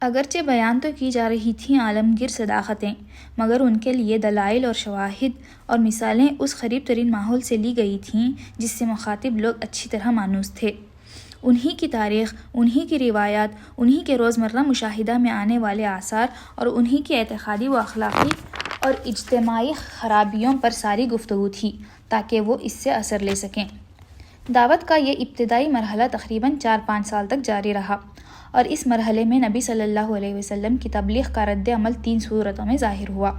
اگرچہ بیان تو کی جا رہی تھیں عالمگیر صداقتیں، مگر ان کے لیے دلائل اور شواہد اور مثالیں اس قریب ترین ماحول سے لی گئی تھیں جس سے مخاطب لوگ اچھی طرح مانوس تھے۔ انہی کی تاریخ، انہی کی روایات، انہی کے روزمرہ مشاہدہ میں آنے والے آثار اور انہی کی اعتقادی و اخلاقی اور اجتماعی خرابیوں پر ساری گفتگو تھی تاکہ وہ اس سے اثر لے سکیں۔ دعوت کا یہ ابتدائی مرحلہ تقریباً 4-5 سال تک جاری رہا، اور اس مرحلے میں نبی صلی اللہ علیہ وسلم کی تبلیغ کا رد عمل 3 صورتوں میں ظاہر ہوا۔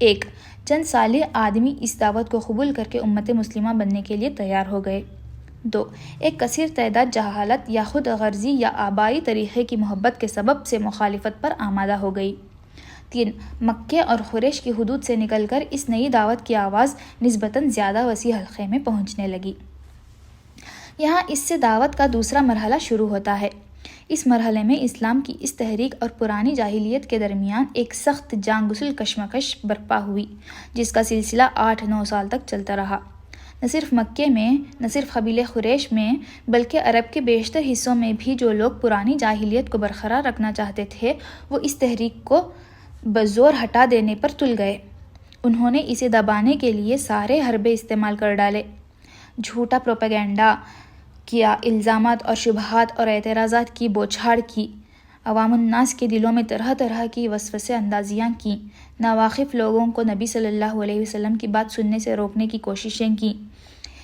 1. چند صالح آدمی اس دعوت کو قبول کر کے امت مسلمہ بننے کے لیے تیار ہو گئے۔ 2. ایک کثیر تعداد جہالت یا خود غرضی یا آبائی طریقے کی محبت کے سبب سے مخالفت پر آمادہ ہو گئی۔ 3. مکہ اور قریش کی حدود سے نکل کر اس نئی دعوت کی آواز نسبتاً زیادہ وسیع حلقے میں پہنچنے لگی۔ یہاں اس سے دعوت کا دوسرا مرحلہ شروع ہوتا ہے۔ اس مرحلے میں اسلام کی اس تحریک اور پرانی جاہلیت کے درمیان ایک سخت جان گسل کشمکش برپا ہوئی جس کا سلسلہ 8-9 سال تک چلتا رہا۔ نہ صرف مکے میں، نہ صرف قبیلہ قریش میں، بلکہ عرب کے بیشتر حصوں میں بھی جو لوگ پرانی جاہلیت کو برقرار رکھنا چاہتے تھے وہ اس تحریک کو بزور ہٹا دینے پر تل گئے۔ انہوں نے اسے دبانے کے لیے سارے حربے استعمال کر ڈالے، جھوٹا پروپیگنڈا کیا، الزامات اور شبہات اور اعتراضات کی بوچھاڑ کی، عوام الناس کے دلوں میں طرح طرح کی وسوسے اندازیاں کیں، ناواقف لوگوں کو نبی صلی اللہ علیہ وسلم کی بات سننے سے روکنے کی کوششیں کیں،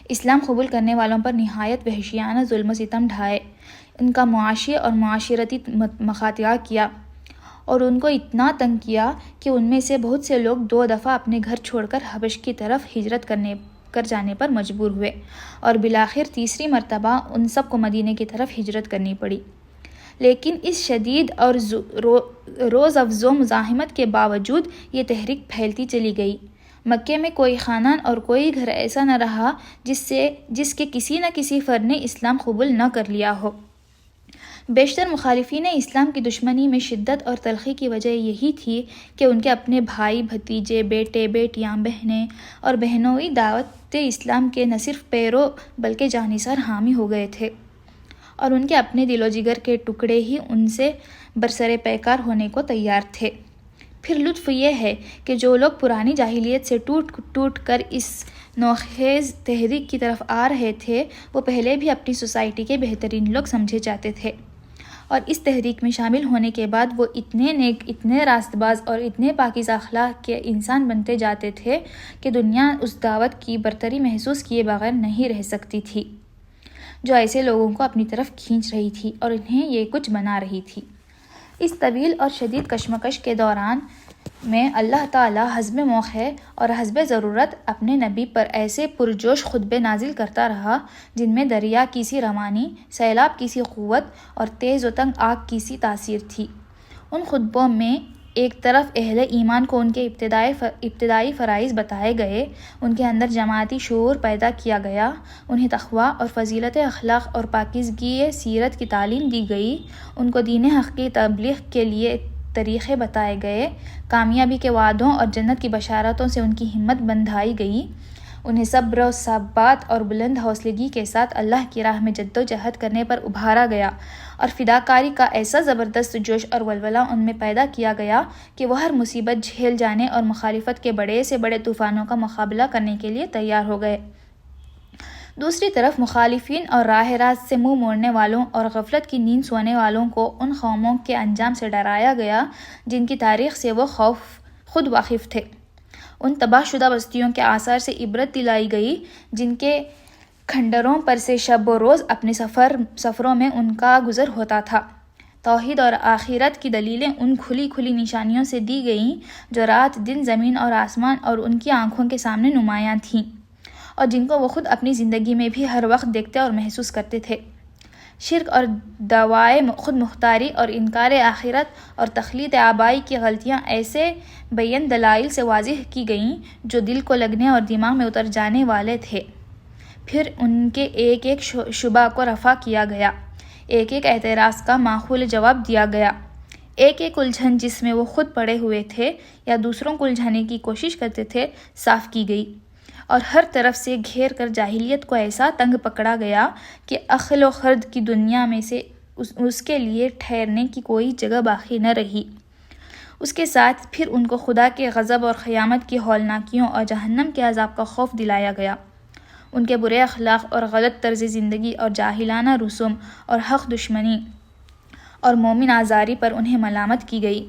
اسلام قبول کرنے والوں پر نہایت وحشیانہ ظلم و ستم ڈھائے، ان کا معاشی اور معاشرتی مخاطرہ کیا اور ان کو اتنا تنگ کیا کہ ان میں سے بہت سے لوگ 2 دفعہ اپنے گھر چھوڑ کر حبش کی طرف ہجرت کر جانے پر مجبور ہوئے، اور بالآخر تیسری مرتبہ ان سب کو مدینے کی طرف ہجرت کرنی پڑی۔ لیکن اس شدید اور روز افزوں مزاحمت کے باوجود یہ تحریک پھیلتی چلی گئی۔ مکے میں کوئی خاندان اور کوئی گھر ایسا نہ رہا جس کے کسی نہ کسی فرد نے اسلام قبول نہ کر لیا ہو۔ بیشتر مخالفین اسلام کی دشمنی میں شدت اور تلخی کی وجہ یہی تھی کہ ان کے اپنے بھائی، بھتیجے، بیٹے، بیٹیاں، بہنیں اور بہنوئی دعوت اسلام کے نہ صرف پیرو بلکہ جانثار حامی ہو گئے تھے، اور ان کے اپنے دل و جگر کے ٹکڑے ہی ان سے برسر پیکار ہونے کو تیار تھے۔ پھر لطف یہ ہے کہ جو لوگ پرانی جاہلیت سے ٹوٹ کر اس نوخیز تحریک کی طرف آ رہے تھے وہ پہلے بھی اپنی سوسائٹی کے بہترین لوگ سمجھے جاتے تھے، اور اس تحریک میں شامل ہونے کے بعد وہ اتنے نیک، اتنے راست باز اور اتنے پاکیزہ اخلاق کے انسان بنتے جاتے تھے کہ دنیا اس دعوت کی برتری محسوس کیے بغیر نہیں رہ سکتی تھی جو ایسے لوگوں کو اپنی طرف کھینچ رہی تھی اور انہیں یہ کچھ بنا رہی تھی۔ اس طویل اور شدید کشمکش کے دوران میں اللہ تعالیٰ حسب موقع اور حسب ضرورت اپنے نبی پر ایسے پرجوش خطبے نازل کرتا رہا جن میں دریا کی سی روانی، سیلاب کی سی قوت اور تیز و تنگ آگ کی سی تاثیر تھی۔ ان خطبوں میں ایک طرف اہل ایمان کو ان کے ابتدائی فرائض بتائے گئے، ان کے اندر جماعتی شعور پیدا کیا گیا، انہیں تقویٰ اور فضیلت اخلاق اور پاکیزگی سیرت کی تعلیم دی گئی، ان کو دین حق کی تبلیغ کے لیے طریقے بتائے گئے، کامیابی کے وعدوں اور جنت کی بشارتوں سے ان کی ہمت بندھائی گئی، انہیں صبر و ثبات اور بلند حوصلگی کے ساتھ اللہ کی راہ میں جد و جہد کرنے پر ابھارا گیا، اور فداکاری کا ایسا زبردست جوش اور ولولہ ان میں پیدا کیا گیا کہ وہ ہر مصیبت جھیل جانے اور مخالفت کے بڑے سے بڑے طوفانوں کا مقابلہ کرنے کے لیے تیار ہو گئے۔ دوسری طرف مخالفین اور راہ راست سے منہ موڑنے والوں اور غفلت کی نیند سونے والوں کو ان قوموں کے انجام سے ڈرایا گیا جن کی تاریخ سے وہ خود واقف تھے، ان تباہ شدہ بستیوں کے آثار سے عبرت دلائی گئی جن کے کھنڈروں پر سے شب و روز اپنے سفروں میں ان کا گزر ہوتا تھا۔ توحید اور آخرت کی دلیلیں ان کھلی کھلی نشانیوں سے دی گئیں جو رات دن زمین اور آسمان اور ان کی آنکھوں کے سامنے نمایاں تھیں، اور جن کو وہ خود اپنی زندگی میں بھی ہر وقت دیکھتے اور محسوس کرتے تھے۔ شرک اور دعوائے خود مختاری اور انکار آخرت اور تقلید آبائی کی غلطیاں ایسے بیان دلائل سے واضح کی گئیں جو دل کو لگنے اور دماغ میں اتر جانے والے تھے۔ پھر ان کے ایک ایک شبہ کو رفع کیا گیا، ایک ایک اعتراض کا معقول جواب دیا گیا، ایک ایک الجھن جس میں وہ خود پڑے ہوئے تھے یا دوسروں کو الجھانے کی کوشش کرتے تھے صاف کی گئی، اور ہر طرف سے گھیر کر جاہلیت کو ایسا تنگ پکڑا گیا کہ عقل و خرد کی دنیا میں سے اس کے لیے ٹھہرنے کی کوئی جگہ باقی نہ رہی۔ اس کے ساتھ پھر ان کو خدا کے غضب اور قیامت کی ہولناکیوں اور جہنم کے عذاب کا خوف دلایا گیا۔ ان کے برے اخلاق اور غلط طرز زندگی اور جاہلانہ رسوم اور حق دشمنی اور مومن آزاری پر انہیں ملامت کی گئی،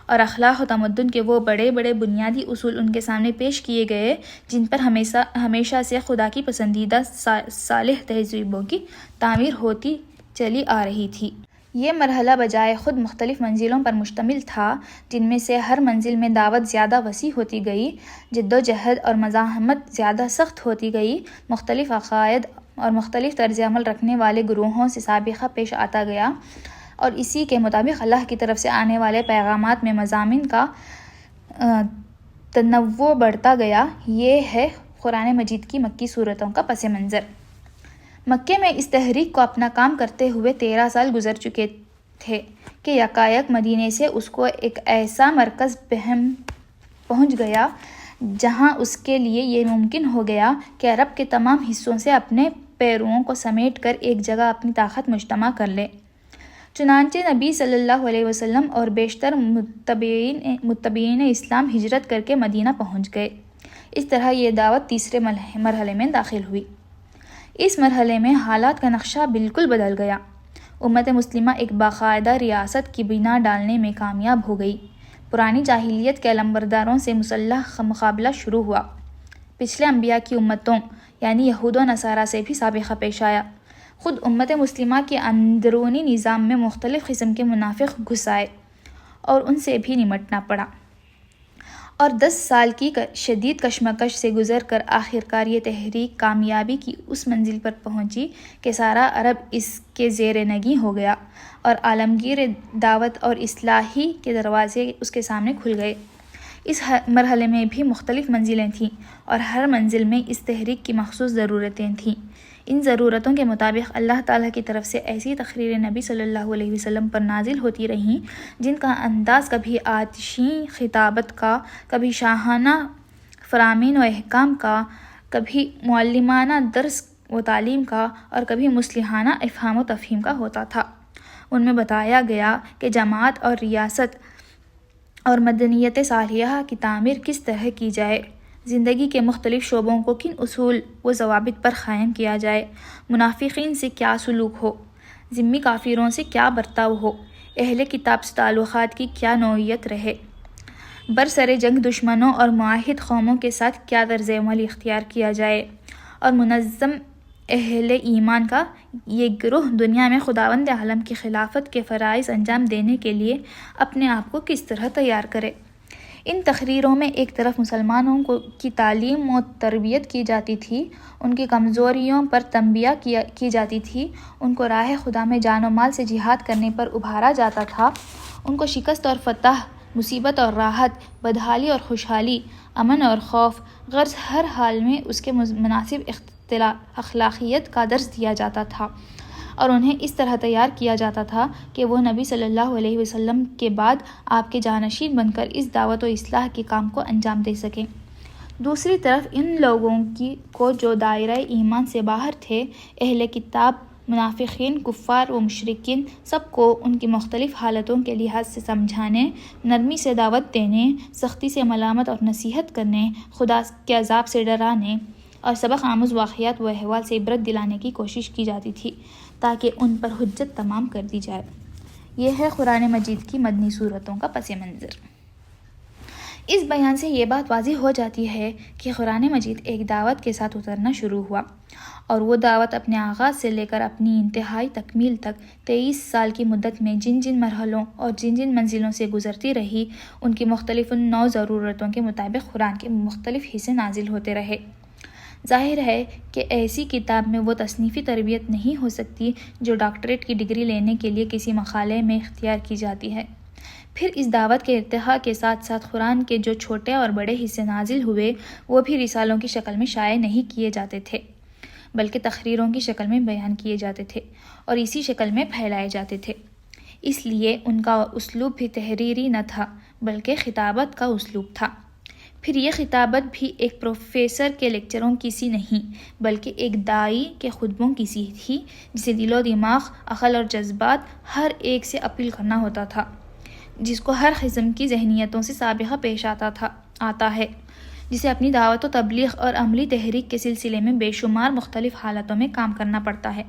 اور اخلاق و تمدن کے وہ بڑے بڑے بنیادی اصول ان کے سامنے پیش کیے گئے جن پر ہمیشہ سے خدا کی پسندیدہ صالح تہذیبوں کی تعمیر ہوتی چلی آ رہی تھی۔ یہ مرحلہ بجائے خود مختلف منزلوں پر مشتمل تھا، جن میں سے ہر منزل میں دعوت زیادہ وسیع ہوتی گئی، جدوجہد اور مزاحمت زیادہ سخت ہوتی گئی، مختلف عقائد اور مختلف طرز عمل رکھنے والے گروہوں سے سابقہ پیش آتا گیا، اور اسی کے مطابق اللہ کی طرف سے آنے والے پیغامات میں مضامین کا تنوع بڑھتا گیا۔ یہ ہے قرآن مجید کی مکی صورتوں کا پس منظر۔ مکے میں اس تحریک کو اپنا کام کرتے ہوئے 13 سال گزر چکے تھے کہ یکایک مدینے سے اس کو ایک ایسا مرکز پہنچ گیا جہاں اس کے لیے یہ ممکن ہو گیا کہ عرب کے تمام حصوں سے اپنے پیرووں کو سمیٹ کر ایک جگہ اپنی طاقت مجتمع کر لے۔ چنانچہ نبی صلی اللہ علیہ وسلم اور بیشتر متبعین اسلام ہجرت کر کے مدینہ پہنچ گئے۔ اس طرح یہ دعوت تیسرے مرحلے میں داخل ہوئی۔ اس مرحلے میں حالات کا نقشہ بالکل بدل گیا۔ امت مسلمہ ایک باقاعدہ ریاست کی بنا ڈالنے میں کامیاب ہو گئی۔ پرانی جاہلیت کے علمبرداروں سے مسلح مقابلہ شروع ہوا۔ پچھلے انبیاء کی امتوں یعنی یہود و نصارہ سے بھی سابقہ پیش آیا۔ خود امت مسلمہ کے اندرونی نظام میں مختلف قسم کے منافق گھس آئے اور ان سے بھی نمٹنا پڑا، اور 10 سال کی شدید کشمکش سے گزر کر آخرکار یہ تحریک کامیابی کی اس منزل پر پہنچی کہ سارا عرب اس کے زیر نگیں ہو گیا، اور عالمگیر دعوت اور اصلاحی کے دروازے اس کے سامنے کھل گئے۔ اس مرحلے میں بھی مختلف منزلیں تھیں، اور ہر منزل میں اس تحریک کی مخصوص ضرورتیں تھیں۔ ان ضرورتوں کے مطابق اللہ تعالیٰ کی طرف سے ایسی تقریریں نبی صلی اللہ علیہ وسلم پر نازل ہوتی رہیں جن کا انداز کبھی آتشین خطابت کا، کبھی شاہانہ فرامین و احکام کا، کبھی معلمانہ درس و تعلیم کا، اور کبھی مصلحانہ افہام و تفہیم کا ہوتا تھا۔ ان میں بتایا گیا کہ جماعت اور ریاست اور مدنیت صالحہ کی تعمیر کس طرح کی جائے، زندگی کے مختلف شعبوں کو کن اصول و ضوابط پر قائم کیا جائے، منافقین سے کیا سلوک ہو، ذمہ کافروں سے کیا برتاؤ ہو، اہل کتاب سے تعلقات کی کیا نوعیت رہے، برسر جنگ دشمنوں اور معاہد قوموں کے ساتھ کیا طرز عمل اختیار کیا جائے، اور منظم اہل ایمان کا یہ گروہ دنیا میں خداوند عالم کی خلافت کے فرائض انجام دینے کے لیے اپنے آپ کو کس طرح تیار کرے۔ ان تقریروں میں ایک طرف مسلمانوں کی تعلیم و تربیت کی جاتی تھی، ان کی کمزوریوں پر تنبیہ کی جاتی تھی، ان کو راہ خدا میں جان و مال سے جہاد کرنے پر ابھارا جاتا تھا، ان کو شکست اور فتح، مصیبت اور راحت، بدحالی اور خوشحالی، امن اور خوف، غرض ہر حال میں اس کے مناسب اخلاقیات کا درس دیا جاتا تھا، اور انہیں اس طرح تیار کیا جاتا تھا کہ وہ نبی صلی اللہ علیہ وسلم کے بعد آپ کے جانشین بن کر اس دعوت و اصلاح کے کام کو انجام دے سکیں۔ دوسری طرف ان لوگوں کو جو دائرہ ایمان سے باہر تھے، اہل کتاب، منافقین، کفار و مشرکین، سب کو ان کی مختلف حالتوں کے لحاظ سے سمجھانے، نرمی سے دعوت دینے، سختی سے ملامت اور نصیحت کرنے، خدا کے عذاب سے ڈرانے، اور سبق آموز واقعات و احوال سے عبرت دلانے کی کوشش کی جاتی تھی تاکہ ان پر حجت تمام کر دی جائے۔ یہ ہے قرآن مجید کی مدنی صورتوں کا پس منظر۔ اس بیان سے یہ بات واضح ہو جاتی ہے کہ قرآن مجید ایک دعوت کے ساتھ اترنا شروع ہوا، اور وہ دعوت اپنے آغاز سے لے کر اپنی انتہائی تکمیل تک 23 سال کی مدت میں جن جن مرحلوں اور جن جن منزلوں سے گزرتی رہی، ان کی مختلف نوع ضرورتوں کے مطابق قرآن کے مختلف حصے نازل ہوتے رہے۔ ظاہر ہے کہ ایسی کتاب میں وہ تصنیفی تربیت نہیں ہو سکتی جو ڈاکٹریٹ کی ڈگری لینے کے لیے کسی مقالے میں اختیار کی جاتی ہے۔ پھر اس دعوت کے ارتقاء کے ساتھ ساتھ قرآن کے جو چھوٹے اور بڑے حصے نازل ہوئے، وہ بھی رسالوں کی شکل میں شائع نہیں کیے جاتے تھے، بلکہ تقریروں کی شکل میں بیان کیے جاتے تھے اور اسی شکل میں پھیلائے جاتے تھے۔ اس لیے ان کا اسلوب بھی تحریری نہ تھا، بلکہ خطابت کا اسلوب تھا۔ پھر یہ خطابت بھی ایک پروفیسر کے لیکچروں کی سی نہیں بلکہ ایک داعی کے خطبوں کی سی تھی، جسے دل و دماغ، عقل اور جذبات ہر ایک سے اپیل کرنا ہوتا تھا، جس کو ہر قسم کی ذہنیتوں سے سابقہ پیش آتا ہے، جسے اپنی دعوت و تبلیغ اور عملی تحریک کے سلسلے میں بے شمار مختلف حالتوں میں کام کرنا پڑتا ہے،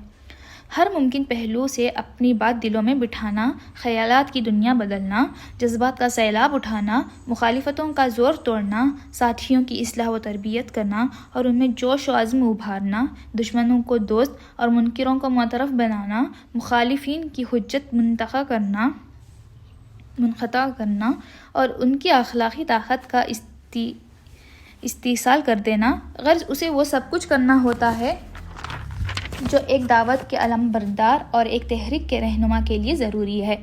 ہر ممکن پہلو سے اپنی بات دلوں میں بٹھانا، خیالات کی دنیا بدلنا، جذبات کا سیلاب اٹھانا، مخالفتوں کا زور توڑنا، ساتھیوں کی اصلاح و تربیت کرنا اور ان میں جوش و عزم ابھارنا، دشمنوں کو دوست اور منکروں کو معترف بنانا، مخالفین کی حجت منقطع کرنا اور ان کی اخلاقی طاقت کا استحصال کر دینا، غرض اسے وہ سب کچھ کرنا ہوتا ہے جو ایک دعوت کے علم بردار اور ایک تحریک کے رہنما کے لیے ضروری ہے۔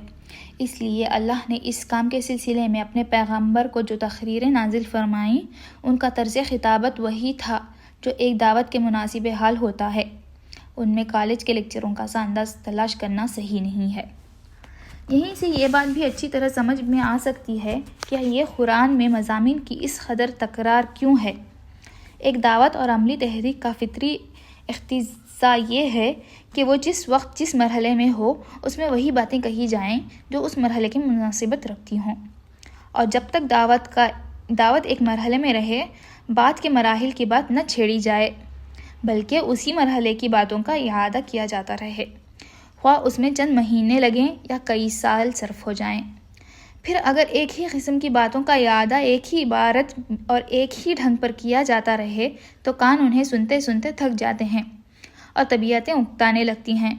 اس لیے اللہ نے اس کام کے سلسلے میں اپنے پیغمبر کو جو تقریریں نازل فرمائیں، ان کا طرز خطابت وہی تھا جو ایک دعوت کے مناسب حال ہوتا ہے۔ ان میں کالج کے لیکچروں کا سا انداز تلاش کرنا صحیح نہیں ہے۔ یہیں سے یہ بات بھی اچھی طرح سمجھ میں آ سکتی ہے کہ یہ قرآن میں مضامین کی اس قدر تکرار کیوں ہے۔ ایک دعوت اور عملی تحریک کا فطری اقتضا یہ ہے کہ وہ جس وقت جس مرحلے میں ہو، اس میں وہی باتیں کہی جائیں جو اس مرحلے کی مناسبت رکھتی ہوں، اور جب تک دعوت ایک مرحلے میں رہے، بعد کے مراحل کی بات نہ چھیڑی جائے، بلکہ اسی مرحلے کی باتوں کا اعادہ کیا جاتا رہے، خواہ اس میں چند مہینے لگیں یا کئی سال صرف ہو جائیں۔ پھر اگر ایک ہی قسم کی باتوں کا اعادہ ایک ہی عبارت اور ایک ہی ڈھنگ پر کیا جاتا رہے تو کان انہیں سنتے سنتے تھک جاتے ہیں اور طبیعتیں اکتانے لگتی ہیں۔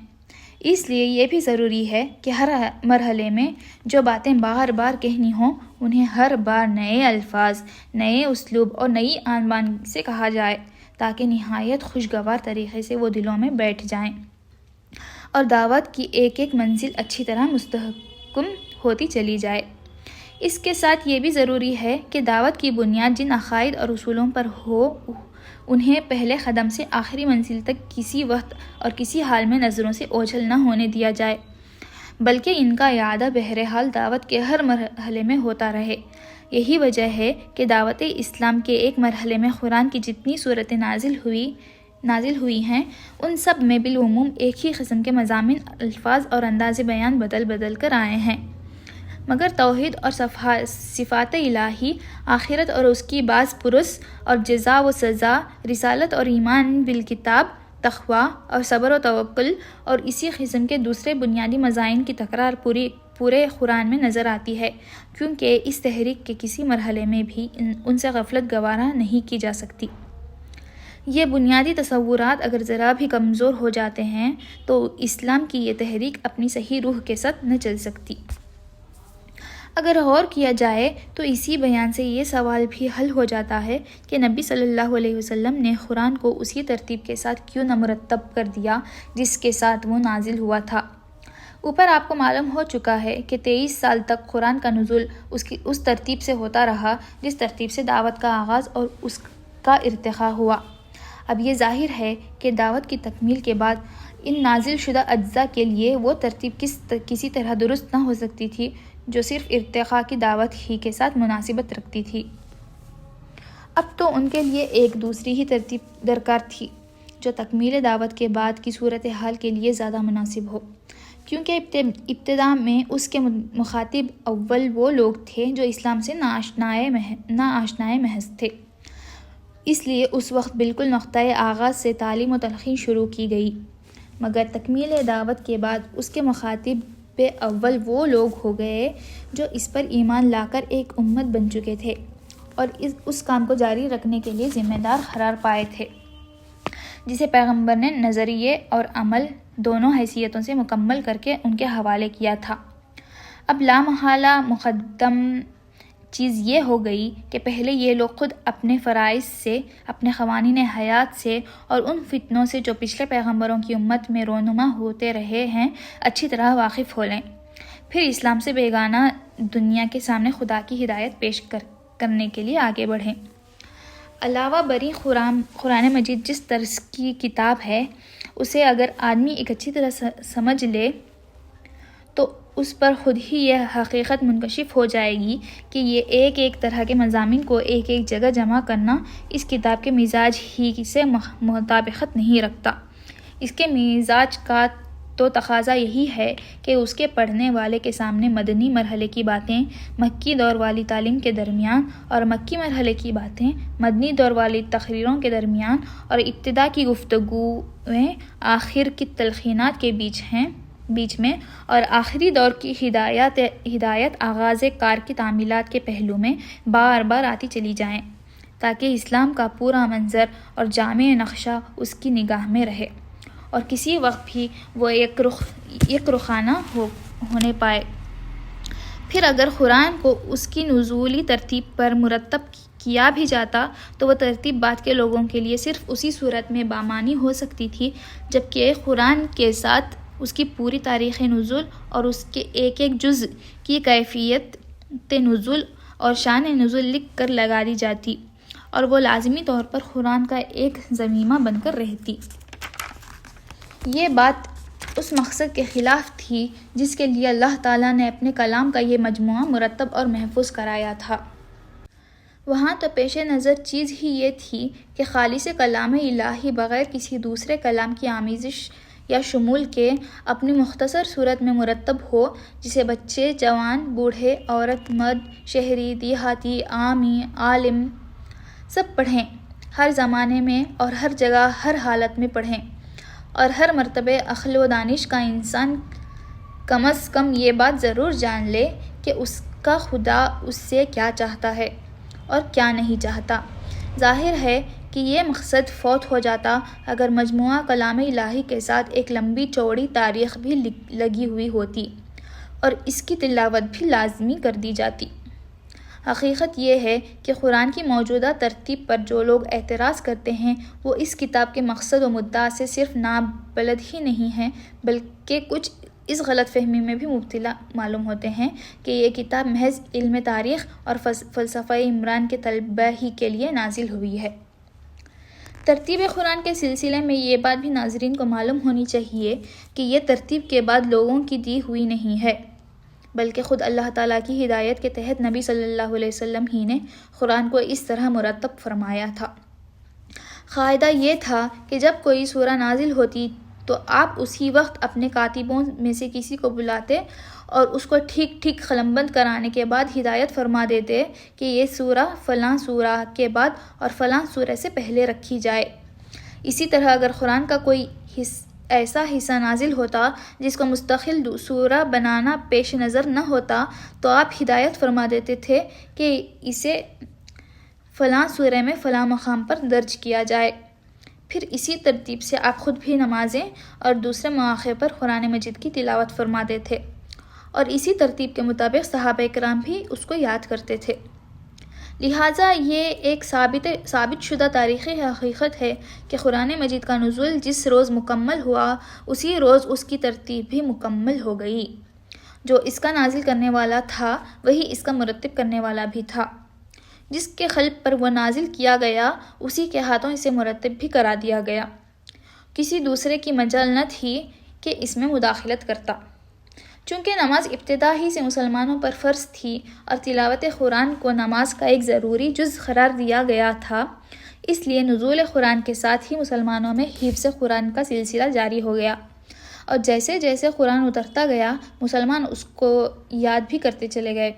اس لیے یہ بھی ضروری ہے کہ ہر مرحلے میں جو باتیں بار بار کہنی ہوں، انہیں ہر بار نئے الفاظ، نئے اسلوب اور نئی آن بان سے کہا جائے، تاکہ نہایت خوشگوار طریقے سے وہ دلوں میں بیٹھ جائیں اور دعوت کی ایک ایک منزل اچھی طرح مستحکم ہوتی چلی جائے۔ اس کے ساتھ یہ بھی ضروری ہے کہ دعوت کی بنیاد جن عقائد اور اصولوں پر ہو، انہیں پہلے قدم سے آخری منزل تک کسی وقت اور کسی حال میں نظروں سے اوجھل نہ ہونے دیا جائے، بلکہ ان کا اعادہ بہرحال دعوت کے ہر مرحلے میں ہوتا رہے۔ یہی وجہ ہے کہ دعوت اسلام کے ایک مرحلے میں قرآن کی جتنی صورتیں نازل ہوئی ہیں، ان سب میں بالعموم ایک ہی قسم کے مضامین، الفاظ اور انداز بیان بدل کر آئے ہیں، مگر توحید اور صفات الہی، آخرت اور اس کی باز پرس اور جزا و سزا، رسالت اور ایمان بالکتاب، تقویٰ اور صبر و توکل اور اسی قسم کے دوسرے بنیادی مضامین کی تکرار پورے قرآن میں نظر آتی ہے، کیونکہ اس تحریک کے کسی مرحلے میں بھی ان سے غفلت گوارا نہیں کی جا سکتی۔ یہ بنیادی تصورات اگر ذرا بھی کمزور ہو جاتے ہیں تو اسلام کی یہ تحریک اپنی صحیح روح کے ساتھ نہ چل سکتی۔ اگر غور کیا جائے تو اسی بیان سے یہ سوال بھی حل ہو جاتا ہے کہ نبی صلی اللہ علیہ وسلم نے قرآن کو اسی ترتیب کے ساتھ کیوں نہ مرتب کر دیا جس کے ساتھ وہ نازل ہوا تھا۔ اوپر آپ کو معلوم ہو چکا ہے کہ 23 سال تک قرآن کا نزول اس ترتیب سے ہوتا رہا جس ترتیب سے دعوت کا آغاز اور اس کا ارتقاء ہوا۔ اب یہ ظاہر ہے کہ دعوت کی تکمیل کے بعد ان نازل شدہ اجزاء کے لیے وہ ترتیب کسی طرح درست نہ ہو سکتی تھی جو صرف ارتقاء کی دعوت ہی کے ساتھ مناسبت رکھتی تھی۔ اب تو ان کے لیے ایک دوسری ہی ترتیب درکار تھی جو تکمیل دعوت کے بعد کی صورتحال کے لیے زیادہ مناسب ہو، کیونکہ ابتدا میں اس کے مخاطب اول وہ لوگ تھے جو اسلام سے ناآشنائے محض تھے۔ اس لیے اس وقت بالکل نقطۂ آغاز سے تعلیم و تلقین شروع کی گئی، مگر تکمیل دعوت کے بعد اس کے مخاطب اول وہ لوگ ہو گئے جو اس پر ایمان لا کر ایک امت بن چکے تھے اور اس کام کو جاری رکھنے کے لیے ذمہ دار قرار پائے تھے، جسے پیغمبر نے نظریے اور عمل دونوں حیثیتوں سے مکمل کر کے ان کے حوالے کیا تھا۔ اب لامحالہ مقدم چیز یہ ہو گئی کہ پہلے یہ لوگ خود اپنے فرائض سے، اپنے قوانین حیات سے اور ان فتنوں سے جو پچھلے پیغمبروں کی امت میں رونما ہوتے رہے ہیں اچھی طرح واقف ہو لیں، پھر اسلام سے بیگانہ دنیا کے سامنے خدا کی ہدایت پیش کرنے کے لیے آگے بڑھیں۔ علاوہ بری قرآن مجید جس طرز کی کتاب ہے، اسے اگر آدمی ایک اچھی طرح سمجھ لے تو اس پر خود ہی یہ حقیقت منکشف ہو جائے گی کہ یہ ایک ایک طرح کے مضامین کو ایک ایک جگہ جمع کرنا اس کتاب کے مزاج ہی سے مطابقت نہیں رکھتا۔ اس کے مزاج کا تو تقاضا یہی ہے کہ اس کے پڑھنے والے کے سامنے مدنی مرحلے کی باتیں مکی دور والی تعلیم کے درمیان اور مکی مرحلے کی باتیں مدنی دور والی تقریروں کے درمیان اور ابتدا کی گفتگویں آخر کی تلقینات کے بیچ میں اور آخری دور کی ہدایت آغاز کار کی تعمیلات کے پہلو میں بار بار آتی چلی جائیں، تاکہ اسلام کا پورا منظر اور جامع نقشہ اس کی نگاہ میں رہے اور کسی وقت بھی وہ یک رخانہ ہونے پائے۔ پھر اگر قرآن کو اس کی نزولی ترتیب پر مرتب کیا بھی جاتا تو وہ ترتیب بعد کے لوگوں کے لیے صرف اسی صورت میں بامعنی ہو سکتی تھی جبکہ قرآن کے ساتھ اس کی پوری تاریخ نزول اور اس کے ایک ایک جز کی کیفیت نزول اور شان نزول لکھ کر لگا دی جاتی اور وہ لازمی طور پر قرآن کا ایک ضمیمہ بن کر رہتی۔ یہ بات اس مقصد کے خلاف تھی جس کے لیے اللہ تعالیٰ نے اپنے کلام کا یہ مجموعہ مرتب اور محفوظ کرایا تھا۔ وہاں تو پیش نظر چیز ہی یہ تھی کہ خالص کلام الہی بغیر کسی دوسرے کلام کی آمیزش یا شمول کے اپنی مختصر صورت میں مرتب ہو، جسے بچے، جوان، بوڑھے، عورت، مرد، شہری، دیہاتی، عامی، عالم سب پڑھیں، ہر زمانے میں اور ہر جگہ ہر حالت میں پڑھیں، اور ہر مرتبہ عقل و دانش کا انسان کم از کم یہ بات ضرور جان لے کہ اس کا خدا اس سے کیا چاہتا ہے اور کیا نہیں چاہتا۔ ظاہر ہے کہ یہ مقصد فوت ہو جاتا اگر مجموعہ کلام الہی کے ساتھ ایک لمبی چوڑی تاریخ بھی لگی ہوئی ہوتی اور اس کی تلاوت بھی لازمی کر دی جاتی۔ حقیقت یہ ہے کہ قرآن کی موجودہ ترتیب پر جو لوگ اعتراض کرتے ہیں وہ اس کتاب کے مقصد و مدعا سے صرف نابلد ہی نہیں ہیں بلکہ کچھ اس غلط فہمی میں بھی مبتلا معلوم ہوتے ہیں کہ یہ کتاب محض علم تاریخ اور فلسفہ عمران کے طلبہ ہی کے لیے نازل ہوئی ہے۔ ترتیب قرآن کے سلسلے میں یہ بات بھی ناظرین کو معلوم ہونی چاہیے کہ یہ ترتیب کے بعد لوگوں کی دی ہوئی نہیں ہے، بلکہ خود اللہ تعالیٰ کی ہدایت کے تحت نبی صلی اللہ علیہ وسلم ہی نے قرآن کو اس طرح مرتب فرمایا تھا۔ قاعدہ یہ تھا کہ جب کوئی سورہ نازل ہوتی تو آپ اسی وقت اپنے کاتبوں میں سے کسی کو بلاتے اور اس کو ٹھیک ٹھیک قلمبند کرانے کے بعد ہدایت فرما دیتے کہ یہ سورہ فلاں سورہ کے بعد اور فلاں سورہ سے پہلے رکھی جائے۔ اسی طرح اگر قرآن کا کوئی ایسا حصہ نازل ہوتا جس کو مستقل سورہ بنانا پیش نظر نہ ہوتا تو آپ ہدایت فرما دیتے تھے کہ اسے فلاں سورہ میں فلاں مقام پر درج کیا جائے۔ پھر اسی ترتیب سے آپ خود بھی نمازیں اور دوسرے مواقع پر قرآن مجید کی تلاوت فرماتے تھے اور اسی ترتیب کے مطابق صحابہ کرام بھی اس کو یاد کرتے تھے۔ لہٰذا یہ ایک ثابت شدہ تاریخی حقیقت ہے کہ قرآن مجید کا نزول جس روز مکمل ہوا اسی روز اس کی ترتیب بھی مکمل ہو گئی۔ جو اس کا نازل کرنے والا تھا وہی اس کا مرتب کرنے والا بھی تھا۔ جس کے قلب پر وہ نازل کیا گیا اسی کے ہاتھوں اسے مرتب بھی کرا دیا گیا۔ کسی دوسرے کی مجال نہ تھی کہ اس میں مداخلت کرتا۔ چونکہ نماز ابتدا ہی سے مسلمانوں پر فرض تھی اور تلاوت قرآن کو نماز کا ایک ضروری جز قرار دیا گیا تھا، اس لیے نزول قرآن کے ساتھ ہی مسلمانوں میں حفظ قرآن کا سلسلہ جاری ہو گیا، اور جیسے جیسے قرآن اترتا گیا مسلمان اس کو یاد بھی کرتے چلے گئے۔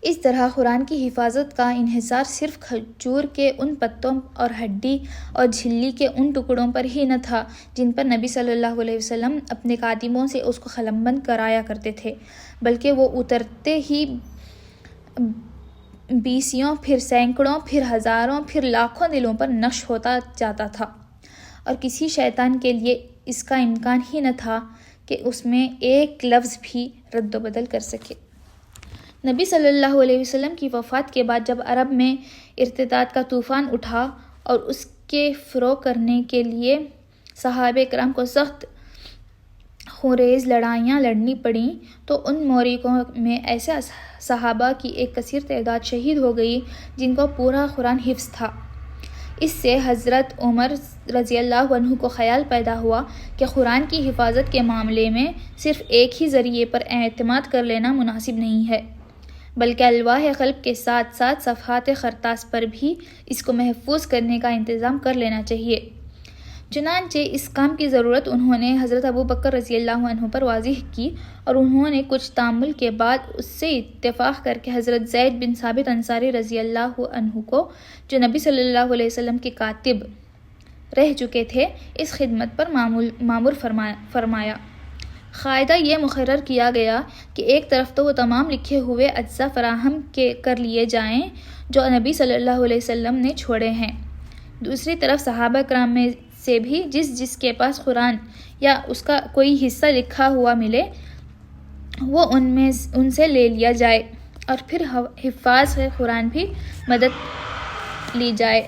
اس طرح قرآن کی حفاظت کا انحصار صرف کھجور کے ان پتوں اور ہڈی اور جھلی کے ان ٹکڑوں پر ہی نہ تھا جن پر نبی صلی اللہ علیہ وسلم اپنے کاتبوں سے اس کو قلمبند کرایا کرتے تھے، بلکہ وہ اترتے ہی بیسیوں، پھر سینکڑوں، پھر ہزاروں، پھر لاکھوں دلوں پر نقش ہوتا جاتا تھا، اور کسی شیطان کے لیے اس کا امکان ہی نہ تھا کہ اس میں ایک لفظ بھی رد و بدل کر سکے۔ نبی صلی اللہ علیہ وسلم کی وفات کے بعد جب عرب میں ارتداد کا طوفان اٹھا اور اس کے فروغ کرنے کے لیے صحابہ کرام کو سخت خونریز لڑائیاں لڑنی پڑیں تو ان موریکوں میں ایسے صحابہ کی ایک کثیر تعداد شہید ہو گئی جن کو پورا قرآن حفظ تھا۔ اس سے حضرت عمر رضی اللہ عنہ کو خیال پیدا ہوا کہ قرآن کی حفاظت کے معاملے میں صرف ایک ہی ذریعے پر اعتماد کر لینا مناسب نہیں ہے، بلکہ الواح قلب کے ساتھ ساتھ صفحات خرطاس پر بھی اس کو محفوظ کرنے کا انتظام کر لینا چاہیے۔ چنانچہ اس کام کی ضرورت انہوں نے حضرت ابوبکر رضی اللہ عنہ پر واضح کی، اور انہوں نے کچھ تأمل کے بعد اس سے اتفاق کر کے حضرت زید بن ثابت انصاری رضی اللہ عنہ کو، جو نبی صلی اللہ علیہ وسلم کے کاتب رہ چکے تھے، اس خدمت پر مامور فرمایا۔ قاعدہ یہ مقرر کیا گیا کہ ایک طرف تو وہ تمام لکھے ہوئے اجزاء فراہم کر لیے جائیں جو نبی صلی اللہ علیہ وسلم نے چھوڑے ہیں، دوسری طرف صحابہ کرام میں سے بھی جس کے پاس قرآن یا اس کا کوئی حصہ لکھا ہوا ملے وہ ان سے لے لیا جائے، اور پھر حفاظ قرآن بھی مدد لی جائے۔